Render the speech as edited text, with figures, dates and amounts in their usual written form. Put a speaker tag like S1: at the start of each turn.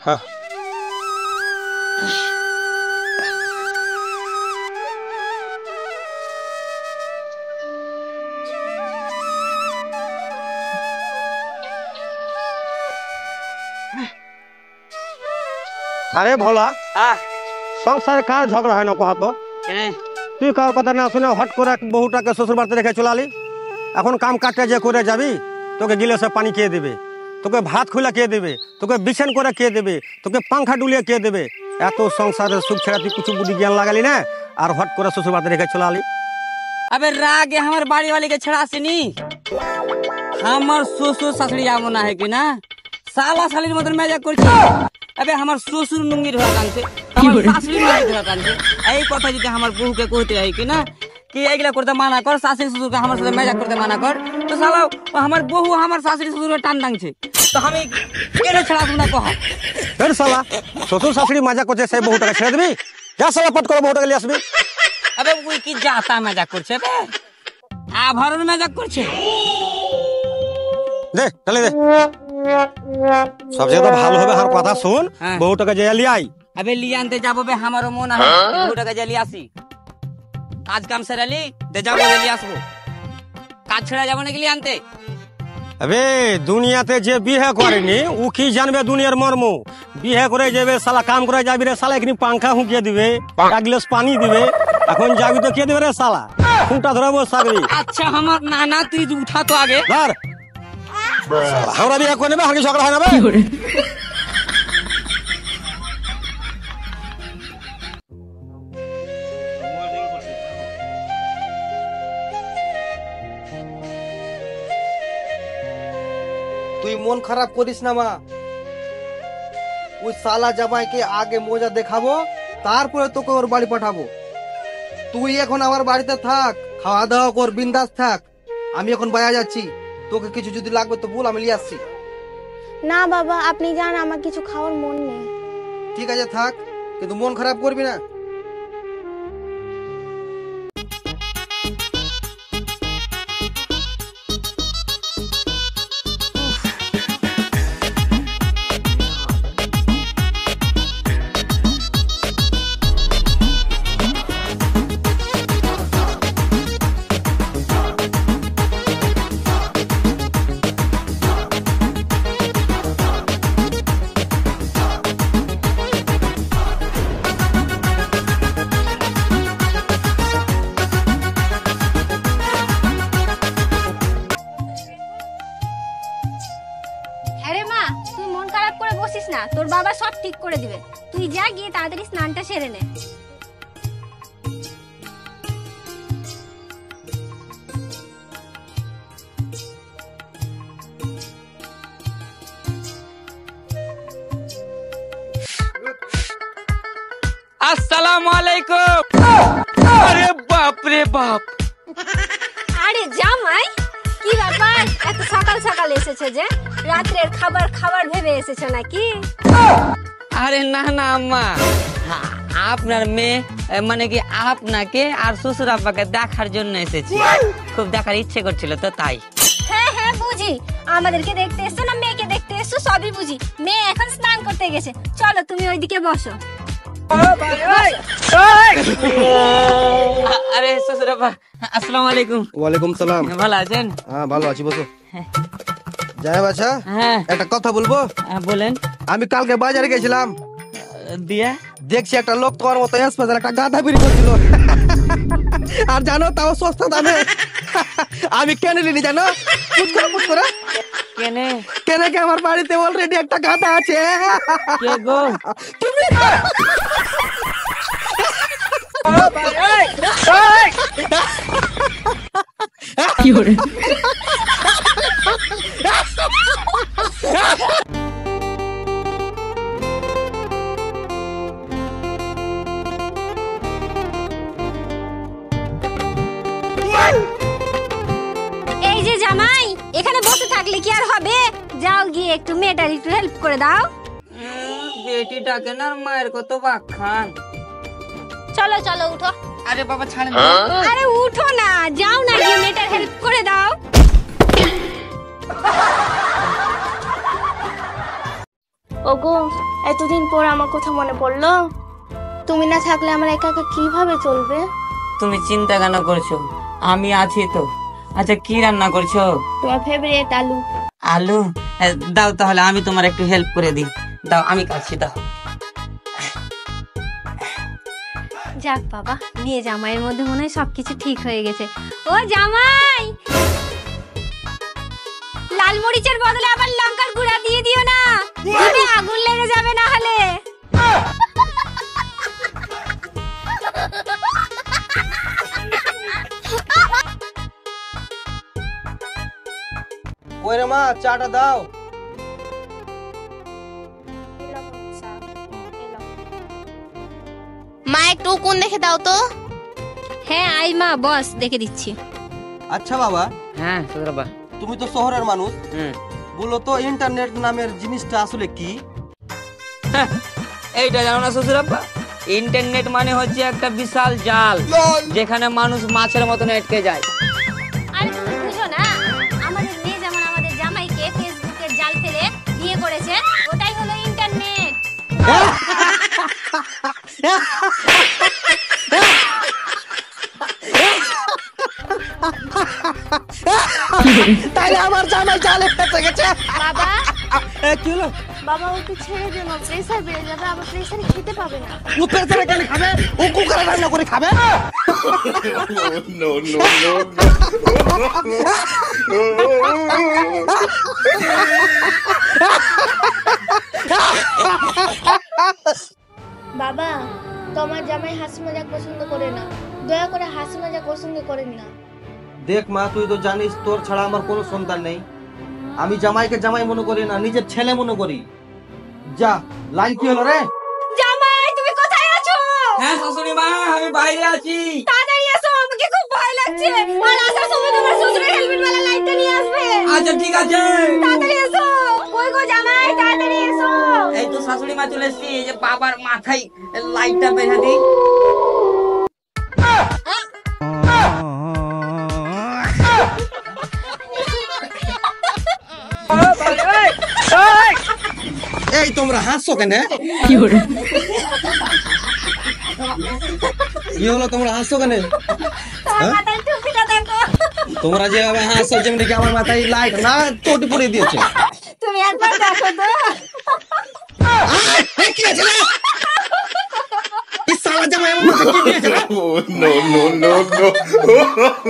S1: हाँ अरे भोला संसार कार झगड़ा है ना कहा तो তুই কার কথা না শুনে হট করে বহুটাকে শ্বশুর বাড়িতে রেখে চলালি এখন কাম কাটতে যে করে যাবি তোকে গিলাসে পানি কে দেবে তোকে ভাত খুলে কে দেবে তোকে বিছান করে কে দেবে তোকে পাংখা ডুলিয়ে কে দেবে এত সংসারের সুখ ছেড়ে তুই কিছু বুদ্ধি জ্ঞান লাগালি না আর হট করে শ্বশুর বাড়িতে রেখে চলালি
S2: अबे राग हमारे बाड़ी वाले के छड़ा से नहीं हमार ससुर ससुरी आमना है कि ना साला साली मतलब मजाक करछे अबे हमार ससुर नुंगी ढोला कान से हमार सासुरी नुंगी ढोला कान से এই কথা যদি আমার বউ के कहते है कि ना कि এইগুলা করতে মানা কর শাশুড়ি শ্বশুর के हमार साथे मजाक करते माना कर तो साला हमार बहू हमार शाশুড়ি শ্বশুর के टान दांगছে तो हम केने छड़ा दूं ना कह
S1: फिर साला শ্বশুর শাশুড়ি মজা করছে সেই বহুটাকে ছেড়ে দিবি যা সালা পট করে বহুটাকে নিয়ে আসবি
S2: अबे वो की जाता मजाक करछे बे आभरण मजाक करछे
S1: दे चले दे सबसे तो ভালো হবে আর কথা শুন বহুটাকে যে লিয়ে আই
S2: अबे लिया आनते जाबो बे हमारो मन है बहुटाके जे लिया आसी काज काम से रली दे जाबो ले लिया आसबो काज छड़ा जाबो ना के लिए आनते
S1: अबे दुनियाते जे बिहे करेनी उ की जानबे दुनियार मर्म बिहे करे जेबे साला काम करे जाबी रे साला एकनी पंखा हुकिए दिबे एक गिलास पानी दिबे এখন যাবি তো কে দেবে রে শালা খুঁটা ধরবো সাগরি
S2: अच्छा हमार नाना तुई उठा तो आगे
S1: ধর আমরা বিয়ে করে নেবে হারকি ঝগড়া হয় না বে
S3: তুই মন খারাপ করিস না মা ওই সালা জামাইকে আগে মজা দেখাবো তারপরে তোকে ওর বাড়ি পাঠাবো তুই এখন আমার বাড়িতে থাক খাওয়া দাওয়া কর বিন্দাস থাক আমি এখন বাইরে যাচ্ছি তোকে কিছু যদি লাগবে তো বল আমি নিয়ে আসছি
S4: না বাবা আপনি জান আমার কিছু খাওয়ার মন নেই
S3: ঠিক আছে থাক কিন্তু মন খারাপ করবি না
S4: তোর বাবা সব ঠিক করে দিবে তুই যা গিয়ে তাড়াতাড়ি স্নানটা সেরে নে
S2: अस्सलाम वालेकुम अरे बाप रे बाप
S4: আরে জামাই কি ব্যাপার এত সকাল সকাল এসেছে যে রাতের খাবার খাবার ভেবে এসেছো নাকি
S2: अरे ना ना अम्मा আপনার মেয়ে মানে কি আপনাকে আর শ্বশুর আব্বাকে দেখার জন্য এসেছি খুব দেখার ইচ্ছে করছিল তো তাই
S4: হ্যাঁ হ্যাঁ বুঝি আমাদেরকে দেখতে এসছো না মেয়েকে দেখতে এসছো সবই বুঝি মেয়ে এখন স্নান করতে গেছে চলো তুমি ওইদিকে বসো
S2: আরে শ্বশুর আব্বা আসসালামু আলাইকুম
S3: ওয়ালাইকুম সালাম
S2: ভালো আছেন
S3: হ্যাঁ ভালো আছি বসো জয় বাছা
S2: হ্যাঁ
S3: একটা কথা বলবো
S2: বলেন
S3: আমি কালকে বাজারে গেছিলাম
S2: দিয়া
S3: দেখছি একটা লোক তোমার মতো স্পেশাল একটা গাধা বিক্রি করছিল আর জানো তাও সস্তা দামে আমি কেন নিলি জানো পুট করে
S2: কেনে
S3: কেন কি আমার বাড়িতে অলরেডি একটা গাধা আছে
S2: কে গো
S3: তুমি
S2: কি হরে
S4: এই যে জামাই এখানে বসে থাকলে কি আর হবে যাও গিয়ে একটু মেয়েটার একটু হেল্প করে দাও
S2: বেটিটাকে না মায়ের কত বাখান
S4: চলো চলো উঠো
S2: আরে বাবা ছাড়েন
S4: আরে উঠো না যাও না গিয়ে মেয়েটার হেল্প
S5: ওগো, এতদিন পর আমার কথা মনে পড়লো। তুমি না থাকলে আমার একা একা কিভাবে চলবে?
S2: তুমি চিন্তা কেন করছো, আমি আছি তো। আচ্ছা কি রান্না করছো?
S5: তোমার ফেভারিট আলু।
S2: আলু? দাও তাহলে আমি তোমার একটু হেল্প করে দিই। দাও আমি কাটছি, দাও।
S4: যাক বাবা, নিয়ে জামাইয়ের মধ্যে মনে হয় সবকিছু ঠিক হয়ে গেছে। ও জামাই, লাল মরিচের বদলে আবার লঙ্কার গুঁড়া দিয়ে দিও না, তবে আগুন লেগে যাবে না হলে।
S3: ওই রে মা, চাটা দাও।
S5: মা একটু কোন দেখে দাও তো।
S4: হ্যাঁ আই মা, বস দেখে দিচ্ছি।
S3: আচ্ছা বাবা,
S2: হ্যাঁ শ্বশুরাব্বা।
S3: তুমি তো শহরের মানুষ,
S2: হুম।
S3: বলো তো ইন্টারনেট নামের জিনিসটা আসলে কি?
S2: এইটা জানো না শ্বশুরাব্বা? ইন্টারনেট মানে হচ্ছে একটা বিশাল জাল, যেখানে মানুষ মাছের মতন আটকে যায়।
S4: আরে তুমি বুঝো না, আমাদের মেয়ে যেমন আমাদের জামাইকে ফেসবুকের জাল ফেলে বিয়ে করেছে, ওটাই হলো ইন্টারনেট।
S3: তাইলে আমার জামাই জালে ফেসে গেছে।
S5: বাবা,
S3: কি হলো?
S5: বাবা ওকে ছেড়ে দিন, প্রেসার বেড়ে যাবে, আবার প্রেসারে খেতে পাবে না।
S3: ও প্রেসারে কেন খাবে? ও কুকারে রান্না করে খাবে।
S5: বাবা, তোমার জামাই হাসি মজাক পছন্দ করে না, দয়া করে হাসি মজাক পছন্দ করেন না।
S3: দেখ মা, তুই তো জানিস তোর ছাড়া আমার কোনো সন্তান নেই। আমি জামাইকে জামাই মনে করি না, নিজের ছেলে মনে করি। যা, লাইন কি হলো রে?
S4: জামাই তুমি কোথায় আছো?
S2: হ্যাঁ শাশুড়ি মা, আমি বাইরে আছি।
S4: তাড়াতাড়ি এসো, আমাকে খুব ভয় লাগছে। আর আসার সময় তোমার শ্বশুরের হেলমেট वाला লাইটটা নিয়ে আসবে।
S2: আচ্ছা ঠিক আছে।
S4: তাড়াতাড়ি এসো। কই গো জামাই, তাড়াতাড়ি এসো।
S2: এই তো শাশুড়ি মা চলে এসছি। এই যে বাবার মাথায় লাইটটা বেঁধে দিই।
S3: এই তোমরা হাসছো কেন? কি হলো, তোমরা হাসছো কেন? হ্যাঁ?
S4: মাথায় টুপিটা দেখো।
S3: তোমরা যেভাবে হাসছো যেমনি কি আমার মাথায় লাইট না চটি পড়ে দিয়েছে।
S4: তুমি একবার দেখো তো।
S3: কি আছে রে? এই শালা জামাই আমার মাথায় কি দিয়েছে রে?
S6: Oh, no.